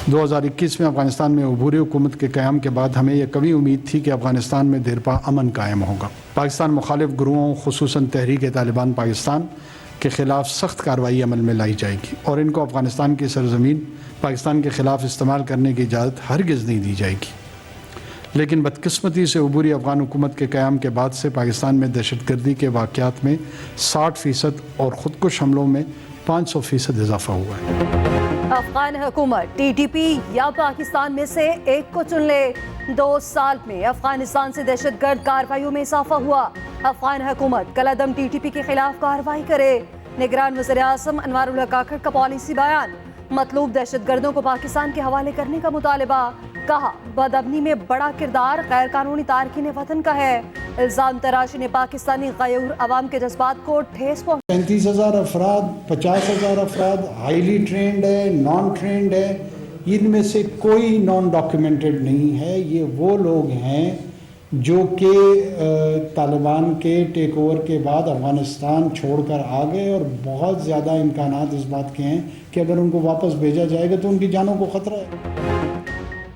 2021 में अफ़गानिस्तान में अबूरी हुकूमत के क़याम के बाद हमें यह कभी उम्मीद थी कि अफ़गानिस्तान में देरपा अमन कायम होगा। पाकिस्तान मुखालिफ ग्रुपों खुसूसन तहरीक तालिबान पाकिस्तान के ख़िलाफ़ सख्त कार्रवाई अमल में लाई जाएगी और इनको अफ़गानिस्तान की सरज़मीन पाकिस्तान के ख़िलाफ़ इस्तेमाल करने की इजाज़त हरगिज़ नहीं दी जाएगी। लेकिन बदकिस्मती से अबूरी अफ़गान हुकूमत के क़याम के बाद से पाकिस्तान में दहशतगर्दी के वाक़यात में 60% और ख़ुदकुश हमलों में 500% इजाफ़ा हुआ है। अफगान हुकूमत TTP या पाकिस्तान में से एक को चुन ले। 2 साल में अफगानिस्तान से दहशतगर्द कार्रवाइयों में इजाफा हुआ। अफगान हुकूमत कलअदम TTP के खिलाफ कार्रवाई करे। निगरान वज़ीर आज़म अनवारुल हक काकड़ का पॉलिसी बयान। मतलूब दहशतगर्दों को पाकिस्तान के हवाले करने का मुतालबा। कहा बदअमनी में बड़ा किरदार गैर कानूनी तारकीन वतन का है। इल्जाम तराशी ने पाकिस्तानी गैर अवाम के जज्बात को ठेस पहुंचा। 35,000 अफराद, 50,000 अफराद हाईली ट्रेंड है, नॉन ट्रेंड है। इनमें से कोई नॉन डॉक्यूमेंटेड नहीं है। ये वो लोग हैं जो कि तालिबान के टेक ओवर के बाद अफ़गानिस्तान छोड़कर आ गए और बहुत ज़्यादा इम्कानात इस बात के हैं कि अगर उनको वापस भेजा जाएगा तो उनकी जानों को ख़तरा है।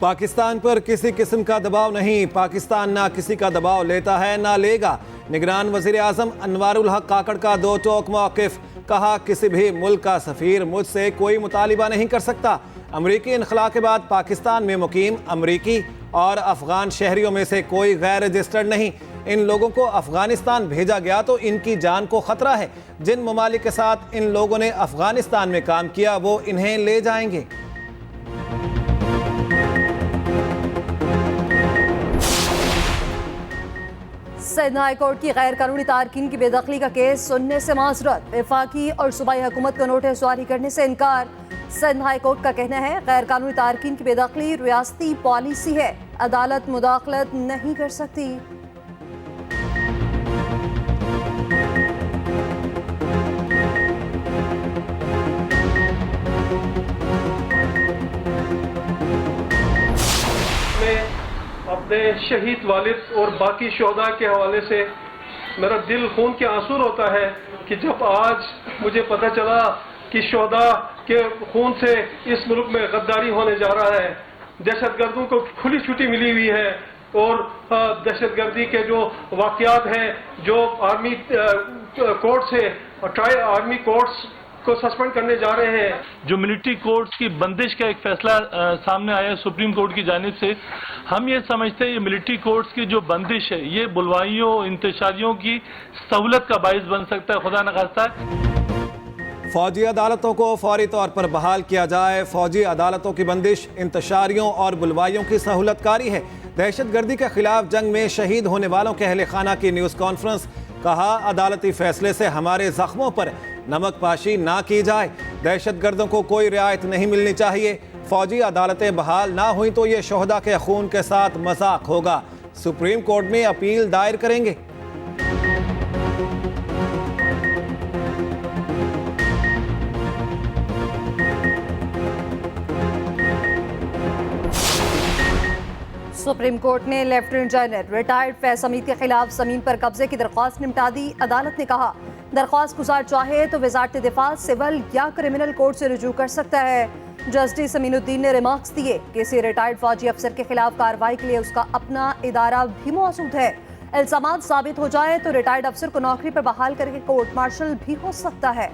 पाकिस्तान पर किसी किस्म का दबाव नहीं। पाकिस्तान ना किसी का दबाव लेता है ना लेगा। निगरान वज़ीर आज़म अनवारुल हक काकड़ का दो टोक मौक़िफ़। कहा किसी भी मुल्क का सफ़ीर मुझसे कोई मुतालिबा नहीं कर सकता। अमरीकी इनखला के बाद पाकिस्तान में मुकीम अमरीकी और अफ़गान शहरियों में से कोई गैर रजिस्टर्ड नहीं। इन लोगों को अफ़गानिस्तान भेजा गया तो इनकी जान को ख़तरा है। जिन ममालिक के साथ इन लोगों ने अफ़गानिस्तान में काम किया वो इन्हें ले जाएंगे। सिंध हाई कोर्ट की गैर कानूनी तारकीन की बेदखली का केस सुनने से माजरत। वफाकी और सूबाई हुकूमत को नोटिस जारी करने से इनकार। सिंध हाई कोर्ट का कहना है गैर कानूनी तारकीन की बेदखली रियासती पॉलिसी है। अदालत मुदाखलत नहीं कर सकती। अपने शहीद वालिद और बाकी शोहदा के हवाले से मेरा दिल खून के आंसू रोता है कि जब आज मुझे पता चला कि शोहदा के खून से इस मुल्क में गद्दारी होने जा रहा है। दहशतगर्दों को खुली छुट्टी मिली हुई है और दहशतगर्दी के जो वाक़यात हैं जो आर्मी कोर्ट से आर्मी कोर्ट्स को सस्पेंड करने जा रहे हैं। जो मिलिट्री कोर्ट्स की बंदिश का एक फैसला सामने आया सुप्रीम कोर्ट की जानिब से, हम ये समझते हैं ये मिलिट्री कोर्ट्स की जो बंदिश है ये बुलवाइयों इंतशारियों की सहूलत का बाइस बन सकता है। खुदा न खास्ता फौजी अदालतों को फौरी तौर पर बहाल किया जाए। फौजी अदालतों की बंदिश इंतशारियों और बुलवाइयों की सहूलतकारी है। दहशतगर्दी के खिलाफ जंग में शहीद होने वालों के अहले खाना की न्यूज़ कॉन्फ्रेंस। कहा अदालती फैसले से हमारे जख्मों पर नमक पाशी ना की जाए। दहशतगर्दों को कोई रियायत नहीं मिलनी चाहिए। फौजी अदालतें बहाल ना हुई तो ये शोहदा के खून के साथ मजाक होगा। सुप्रीम कोर्ट में अपील दायर करेंगे। सुप्रीम कोर्ट ने lieutenant general retired Faiz Hamid के खिलाफ जमीन पर कब्जे की दरख्वास्त निपटा दी। अदालत ने कहा दरख्वास्त गुजार चाहे तो वजारत दिफा सिविल या क्रिमिनल कोर्ट से रुजू कर सकता है। जस्टिस अमीनुद्दीन ने रिमार्क्स दिए कि किसी रिटायर्ड फौजी अफसर के खिलाफ कार्रवाई के लिए उसका अपना इदारा भी मौजूद है। इल्जामात साबित हो जाए तो रिटायर्ड अफसर को नौकरी पर बहाल करके कोर्ट मार्शल भी हो सकता है।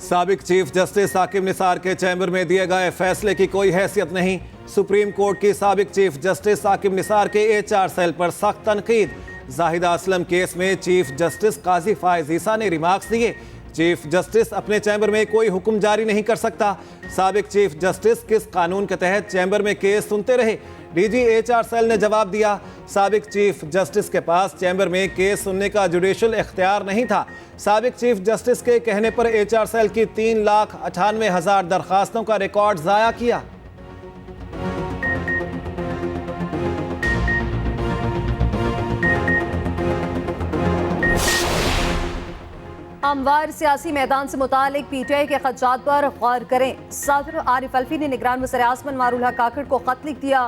साबिक चीफ जस्टिस साकिब निसार के चैम्बर में दिए गए फैसले की कोई हैसियत नहीं। सुप्रीम कोर्ट की साबिक चीफ जस्टिस साकिब निसार के HR सेल पर सख्त तनकीद। जाहिदा असलम केस में चीफ जस्टिस काजी फायज ईसा ने रिमार्क्स दिए। चीफ जस्टिस अपने चैम्बर में कोई हुक्म जारी नहीं कर सकता। साबिक चीफ जस्टिस किस कानून के तहत चैम्बर में केस सुनते रहे? DG HR सेल ने जवाब दिया साबिक चीफ जस्टिस के पास चैम्बर में केस सुनने का जुडिशल इख्तियार नहीं था। साबिक चीफ जस्टिस के कहने पर HR सेल की 3,98,000 दरखास्तों का रिकॉर्ड ज़ाया किया। हमवार सियासी मैदान से मुतालिक PTI के खदशात पर गौर करें। सदर आरिफ अलवी ने निगरान वज़ीर आज़म अनवारुल हक काकड़ को खत लिख दिया।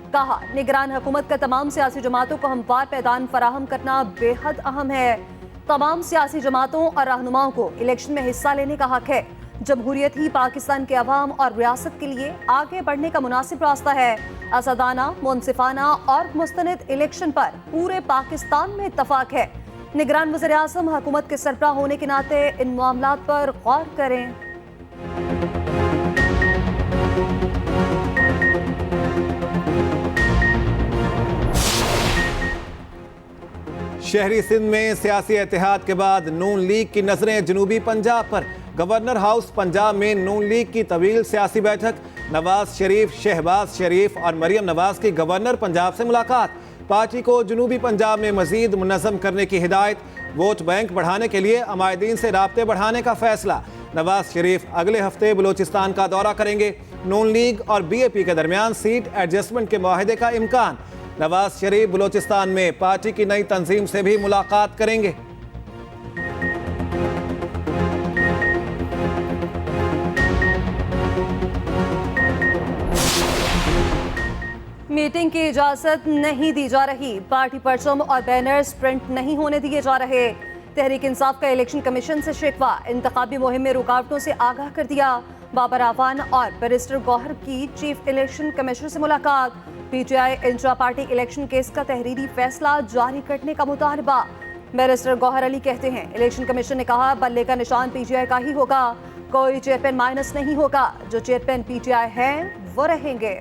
कहा, निगरान हुकूमत का तमाम सियासी जमातों को हमवार पैदान फराहम करना बेहद अहम है। तमाम सियासी जमातों और रहनुमाओं को इलेक्शन में हिस्सा लेने का हक है। जमहूरियत ही पाकिस्तान के अवाम और रियासत के लिए आगे बढ़ने का मुनासिब रास्ता है। असदाना, मुनसिफाना और मुस्तनद इलेक्शन पर पूरे पाकिस्तान में इत्तफाक है। निगरान वज़ीर आज़म हुकूमत के सरबराह होने के नाते इन मामलात पर गौर करें। शहरी सिंध में सियासी इत्तेहाद के बाद नून लीग की नजरें जनूबी पंजाब पर। गवर्नर हाउस पंजाब में नून लीग की तवील सियासी बैठक। नवाज शरीफ, शहबाज शरीफ और मरियम नवाज की गवर्नर पंजाब से मुलाकात। पार्टी को जनूबी पंजाब में मजीद मुनज़्ज़म करने की हिदायत। वोट बैंक बढ़ाने के लिए अमायदीन से राब्ते बढ़ाने का फैसला। नवाज शरीफ अगले हफ्ते बलोचिस्तान का दौरा करेंगे। नून लीग और BAP के दरमियान सीट एडजस्टमेंट के मुआहदे का इम्कान। नवाज शरीफ बलोचिस्तान में पार्टी की नई तंजीम से भी मुलाकात करेंगे। मीटिंग की इजाजत नहीं दी जा रही। पार्टी परचम और बैनर्स प्रिंट नहीं होने दिए जा रहे। तहरीक इंसाफ का इलेक्शन कमीशन से शिकवा। इंतखाबी मुहिम में रुकावटों से आगाह कर दिया। बाबर आवान और बैरिस्टर गौहर की चीफ इलेक्शन कमिश्नर से मुलाकात। PTI intra party election case का तहरीरी फैसला जारी करने का मुतालबा। बैरिस्टर गौहर अली कहते हैं, इलेक्शन कमीशन ने कहा बल्ले का निशान PTI का ही होगा। कोई चेयरमैन माइनस नहीं होगा। जो चेयरमैन PTI हैं वो रहेंगे।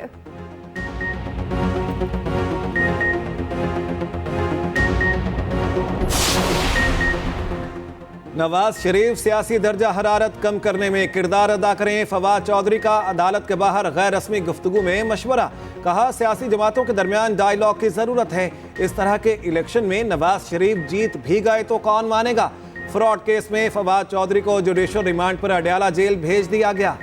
नवाज शरीफ सियासी दर्जा हरारत कम करने में किरदार अदा करें। फवाद चौधरी का अदालत के बाहर गैर रस्मी गुफ्तगू में मशवरा। कहा, सियासी जमातों के दरमियान डायलॉग की जरूरत है। इस तरह के इलेक्शन में नवाज शरीफ जीत भी गए तो कौन मानेगा। फ्रॉड केस में फवाद चौधरी को जुडिशल रिमांड पर अडयाला जेल भेज दिया गया।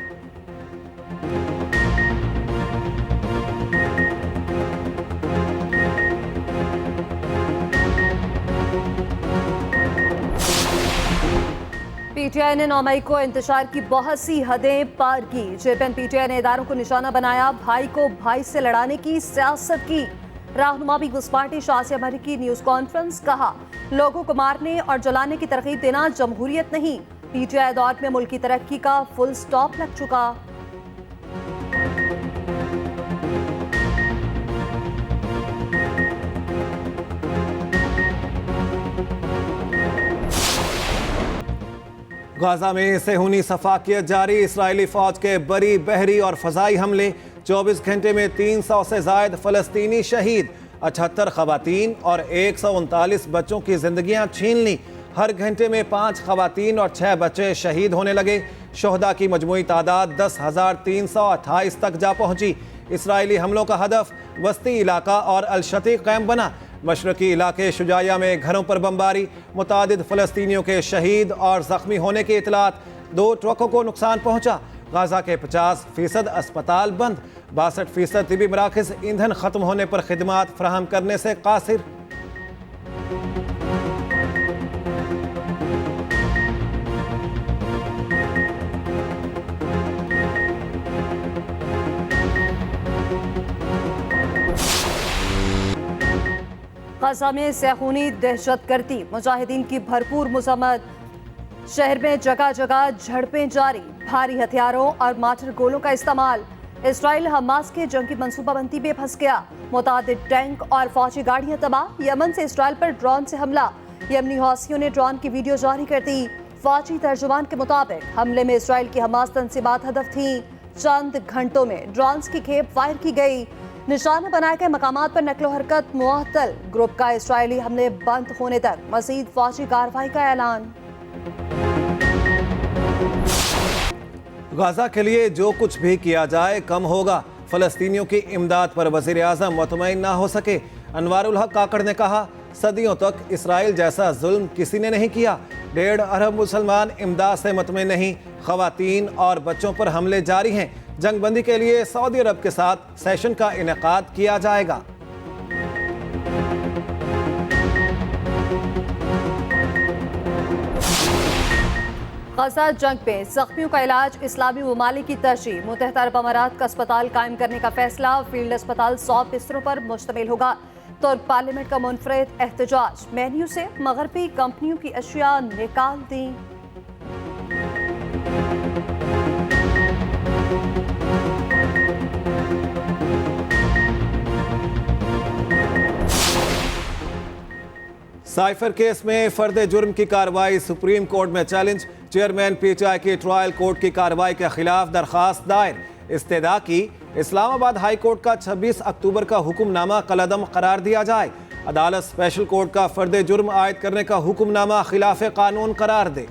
PTI ने 9 मई को इंतशार की बहुत सी हदें पार की। चेयरमैन PTI ने इदारों को निशाना बनाया। भाई को भाई से लड़ाने की सियासत की। रहनुमा पीपल्स पार्टी शाह से अमेरिकी न्यूज कॉन्फ्रेंस। कहा, लोगों को मारने और जलाने की तरकीब देना जमहूरियत नहीं। PTI दौर में मुल्क की तरक्की का फुल स्टॉप लग चुका। गाजा में सेहूनी सफाकियत जारी। इसराइली फौज के बरी, बहरी और फजाई हमले। 24 घंटे में 300 से जायद फलस्तीनी शहीद। 78 खवातीन और 139 बच्चों की जिंदगियां छीन ली। हर घंटे में 5 खवातीन और 6 बच्चे शहीद होने लगे। शोहदा की मजमूई तादाद 10,328 तक जा पहुंची। इसराइली हमलों का हदफ वस्ती इलाका और अल-शतीक कैंप बना। मशरकी इलाके शुजाया में घरों पर बमबारी। मुतादिद फ़लस्तीनियों के शहीद और ज़ख्मी होने की इतलात। 2 ट्रकों को नुकसान पहुंचा। गाजा के 50% अस्पताल बंद। 62% तिबी मराकज़ ईंधन ख़त्म होने पर खिदमात फराहम करने से कासिर। गाजा में सेहूनी दहशतगर्दी, मुजाहिदीन की भरपूर मजम्मत। शहर में जगह जगह झड़पें जारी। भारी हथियारों और माटर गोलों का इस्तेमाल। इसराइल हमास के जंगी मंसूबाबंदी में फंस गया। मुतादिद टैंक और फौजी गाड़ियां तबाह। यमन से इसराइल पर ड्रोन से हमला। यमनी हौसियों ने ड्रोन की वीडियो जारी कर दी। फौजी तर्जुमान के मुताबिक हमले में इसराइल की हमास तंसीबात हदफ थी। चंद घंटों में ड्रोन्स की खेप फायर की गई। निशाना बनाए गए मकामात पर नकलो हरकत मुअत्तल। ग्रुप का इसराइली हमले बंद होने तक मजीद फौजी कार्रवाई का ऐलान। गाजा के लिए जो कुछ भी किया जाए कम होगा। फलस्तीनियों की इमदाद पर वज़ीर आज़म मुतमईन ना हो सके। अनवारुल हक काकड़ ने कहा, सदियों तक इसराइल जैसा जुल्म किसी ने नहीं किया। 1.5 अरब मुसलमान इमदाद से मुतमईन नहीं। खवातीन और बच्चों पर हमले जारी हैं। जंगबंदी के लिए सऊदी अरब के साथ सेशन का इनेकाद किया जाएगा। गजा जंग में जख्मियों का इलाज इस्लामी ममालिक की तरजीह। मुत्तहिदा अरब अमारात का अस्पताल कायम करने का फैसला। फील्ड अस्पताल 100 बिस्तरों पर मुश्तमिल होगा। तो पार्लियामेंट का मुनफरिद एहतजाज। मेन्यू से मगरबी कंपनियों की अशिया निकाल दी। साइफर केस में फर्द जुर्म की कार्रवाई सुप्रीम कोर्ट में चैलेंज। चेयरमैन पीटीआई की ट्रायल कोर्ट की कार्रवाई के खिलाफ दरखास्त दायर। इस्तेदा की इस्लामाबाद हाई कोर्ट का 26 अक्टूबर का हुक्मनामा कलअदम करार दिया जाए। अदालत स्पेशल कोर्ट का फर्द जुर्म आयद करने का हुक्मनामा खिलाफ कानून करार दे।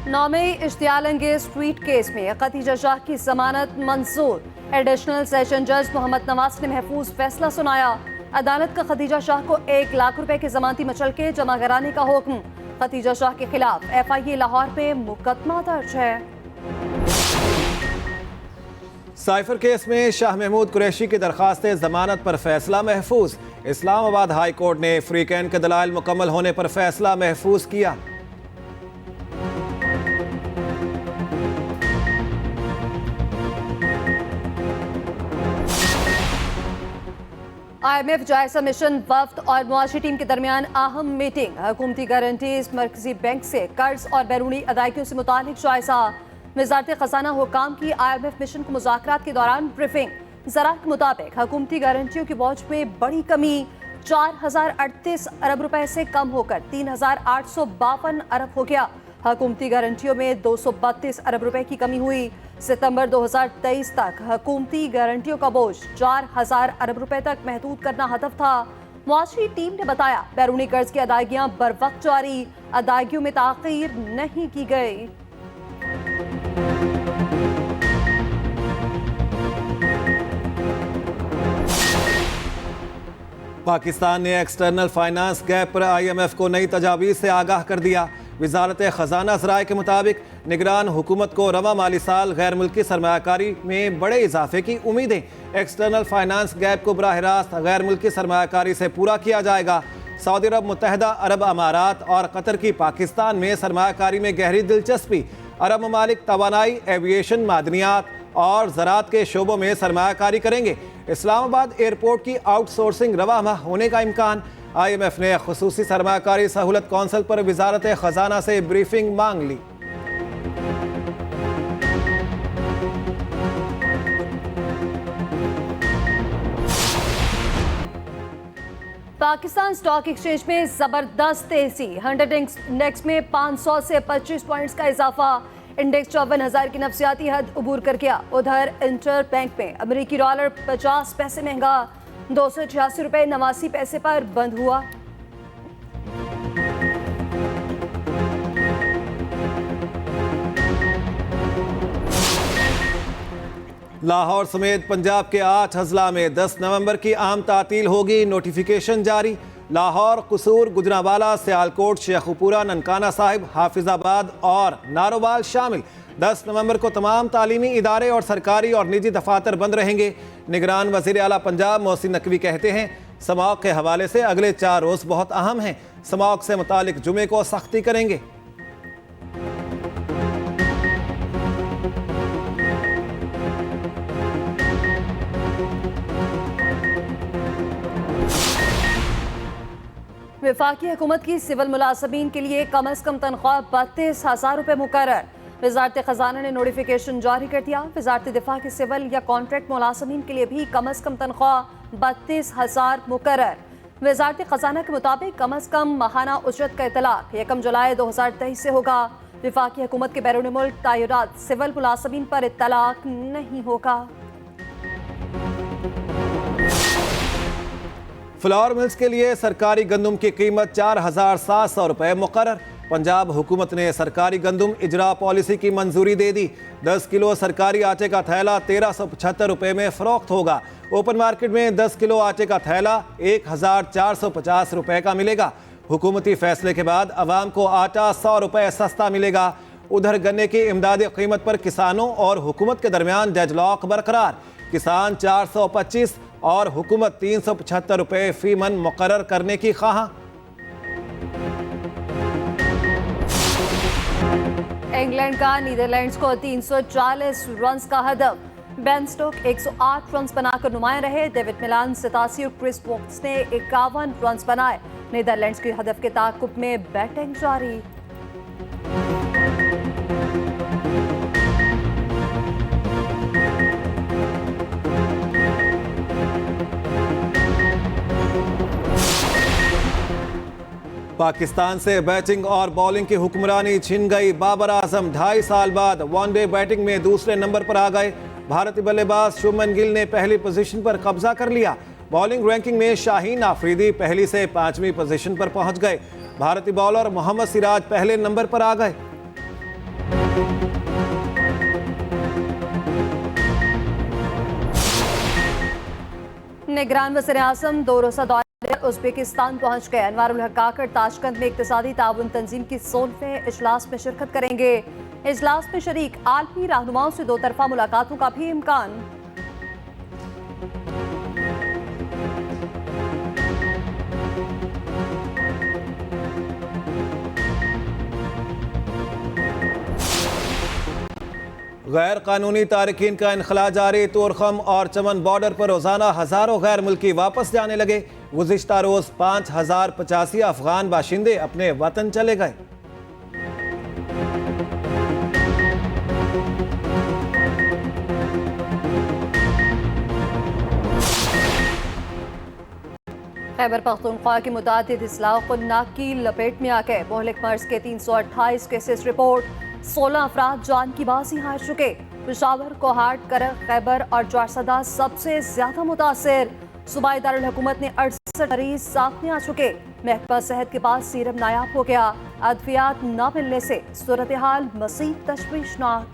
नौमे इश्तियाल अंगेज ट्वीट केस में खतीजा शाह की जमानत मंजूर। एडिशनल सेशन जज मोहम्मद नवाज ने महफूज फैसला सुनाया। अदालत का खतीजा शाह को 1 लाख रुपए की जमानती मचलके जमा कराने का हुक्म। खतीजा शाह के खिलाफ FIA लाहौर में मुकदमा दर्ज है। साइफर केस में शाह महमूद कुरैशी की दरखास्त जमानत पर फैसला महफूज। इस्लामाबाद हाई कोर्ट ने फ्रीकैन के दलाइल मुकम्मल होने पर फैसला महफूज किया। IMF जायजा मिशन वफ्द और मुआशी टीम के दरमियान अहम मीटिंग। हुकूमती गारंटीज, मरकजी बैंक से कर्ज और बैरूनी अदायगियों से मुतालिक जायजा। वजारत खजाना हुकाम की IMF मिशन को मुज़ाकरात के दौरान ब्रीफिंग। ज़रात के मुताबिक हुकूमती गारंटियों की बोझ में बड़ी कमी। 4038 अरब रुपए से कम होकर 3852 अरब हो गया। हुकूमती गारंटियों में 232 अरब रुपए की कमी हुई। सितंबर 2023 तक हुकूमती गारंटियों का बोझ 4000 अरब रुपए तक महदूद करना हदफ था। मुआशी टीम ने बताया बैरूनी कर्ज की अदायगियां बर वक्त जारी। अदायगियों में ताखीर नहीं की गई। पाकिस्तान ने एक्सटर्नल फाइनेंस गैप पर IMF को नई तजावीज़ से आगाह कर दिया। वजारत खजाना ज़राए के मुताबिक निगरान हुकूमत को रवा माली साल गैर मुल्की सरमायाकारी में बड़े इजाफे की उम्मीदें। एक्सटर्नल फाइनेंस गैप को बराह रास्त गैर मुल्की सरमायाकारी से पूरा किया जाएगा। सऊदी अरब, मुत्तहिदा अरब अमारात और कतर की पाकिस्तान में सरमायाकारी में गहरी दिलचस्पी। अरब ममालिक तवानाई, एविएशन, मादनियात और ज़राअत के शोबों में सरमायाकारी करेंगे। इस्लामाबाद एयरपोर्ट की आउटसोर्सिंग रवा होने का इम्कान। IMF ने खुसूसी सरमायाकारी सहूलत कौंसिल पर वजारत खजाना से ब्रीफिंग मांग ली। पाकिस्तान स्टॉक एक्सचेंज में जबरदस्त तेजी। 100 इंडेक्स में 500 से 25 पॉइंट्स का इजाफा। इंडेक्स 54,000 की नफसियाती हद उबूर कर गया। उधर इंटर बैंक में अमेरिकी डॉलर 50 पैसे महंगा 286 रुपए 89 पैसे पर बंद हुआ। लाहौर समेत पंजाब के 8 अजला में 10 नवंबर की आम तातील होगी। नोटिफिकेशन जारी। लाहौर, कसूर, गुजरांवाला, सियालकोट, शेखुपुरा, ननकाना साहिब, हाफिजाबाद और नारोवाल शामिल। 10 नवंबर को तमाम तालीमी इदारे और सरकारी और निजी दफातर बंद रहेंगे। निगरान वज़ीर आला पंजाब मोहसिन नकवी कहते हैं स्मॉग के हवाले से अगले 4 रोज़ बहुत अहम हैं। स्मॉग से मुतालिक जुमे को सख्ती करेंगे। वफाकी हुकूमत की सिविल मुलाजमीन के लिए कम अज कम तनख्वाह 32,000 रुपए मुकर्रर। वजारत खजाना ने नोटिफिकेशन जारी कर दिया। वजारत दिफा के सिविल या कॉन्ट्रैक्ट मुलाजमीन के लिए भी कम अज कम तनख्वाह 32,000 मुकर्रर। वजारत खजाना के मुताबिक कम अज कम माहाना उजरत का इतलाक 1 जुलाई 2023 से होगा। वफाकी हुकूमत के बैरून मुल्क तायुरात सिविल मुलाजमीन पर इतलाक नहीं होगा। फ्लावर मिल्स के लिए सरकारी गंदम की कीमत 4,700 रुपए मुकर्रर। पंजाब हुकूमत ने सरकारी गंदम इजरा पॉलिसी की मंजूरी दे दी। 10 किलो सरकारी आटे का थैला 1375 रुपए में फरोख्त होगा। ओपन मार्केट में 10 किलो आटे का थैला 1,450 रुपए का मिलेगा। हुकूमती फैसले के बाद अवाम को आटा 100 रुपए सस्ता मिलेगा। उधर गन्ने की इमदादी कीमत पर किसानों और हुकूमत के दरमियान डेडलॉक बरकरार। किसान 425 और हुकूमत 375 रुपए फी मन मुकर्रर करने की ख्वाह। इंग्लैंड का नीदरलैंड्स को 340 रन का हदफ। बेन स्टोक 108 रन बनाकर नुमाया रहे। डेविड मिलान 87 और क्रिस वोक्स ने 51 रन बनाए। नीदरलैंड्स के हदफ के ताक़ुब में बैटिंग जारी। पाकिस्तान से बैटिंग और बॉलिंग की हुक्मरानी छिन गई। बाबर आजम 2.5 साल बाद वनडे बैटिंग में दूसरे नंबर पर आ गए। भारतीय बल्लेबाज शुभमन गिल ने पहली पोजीशन पर कब्जा कर लिया। बॉलिंग रैंकिंग में शाहीन आफरीदी पहली से 5वीं पोजीशन पर पहुंच गए। भारतीय बॉलर मोहम्मद सिराज पहले नंबर पर आ गए। निगरान वज़ीर आज़म 2 रोज़ा दौरे उज़्बेकिस्तान पहुंच गए। अनवारुल हक काकड़ ताशकंद में इक़्तिसादी ताउन तंजीम की 16वें इजलास में शिरकत करेंगे। इजलास में शरीक आलमी रहनुमाओं से 2 तरफा मुलाकातों का भी इम्कान। गैर कानूनी तारकीन का इनखला जारी। तोरखम और चमन बॉर्डर पर रोजाना हजारों गैर मुल्की वापस जाने लगे। गुज़िश्ता रोज 5085 अफगान बाशिंदे अपने वतन चले गए। खैबर पख्तूनख्वा की मुतादिद इस्लाह को नाक की लपेट में आ गए। मोहलिक मर्ज के 328 केसेस रिपोर्ट। 16 अफराद जान की बाजी हार चुके। पेशावर, कोहाट, करक, खैबर और जौरसदा सबसे ज्यादा मुतासिर। सूबाई दारुल हुकूमत ने 68 मरीज सामने आ चुके। महकमा सेहत के पास सीरम नायाब हो गया। अद्वियात न मिलने से सूरत हाल मज़ीद तशवीशनाक।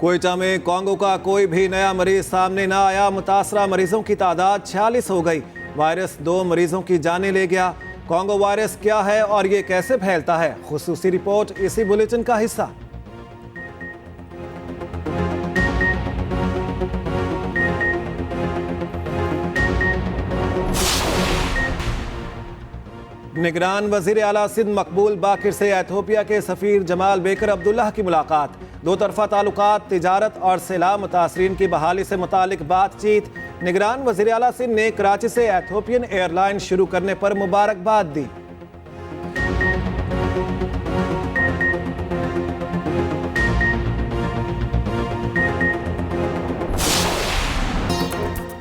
कोयटा में कोंगो का कोई भी नया मरीज सामने न आया। मुतासरा मरीजों की तादाद 46 हो गई। वायरस 2 मरीजों की जानें ले गया। कोंगो वायरस क्या है और ये कैसे फैलता है, खुसूसी रिपोर्ट इसी बुलेटिन का हिस्सा। निगरान वजीर आला सिंध मकबूल बाकिर से एथोपिया के सफीर जमाल बेकर अब्दुल्लाह की मुलाकात। 2 तरफा ताल्लुकात, तिजारत और सैलाब मुतासरीन की बहाली से मुतालिक बातचीत। निगरान वजीर आला सिंध ने कराची से एथोपियन एयरलाइन शुरू करने पर मुबारकबाद दी।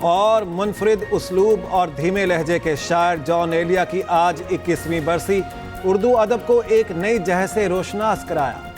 और मुनफरिद उसलूब और धीमे लहजे के शायर जॉन एलिया की आज 21वीं बरसी। उर्दू अदब को एक नई जह से रोशनास कराया।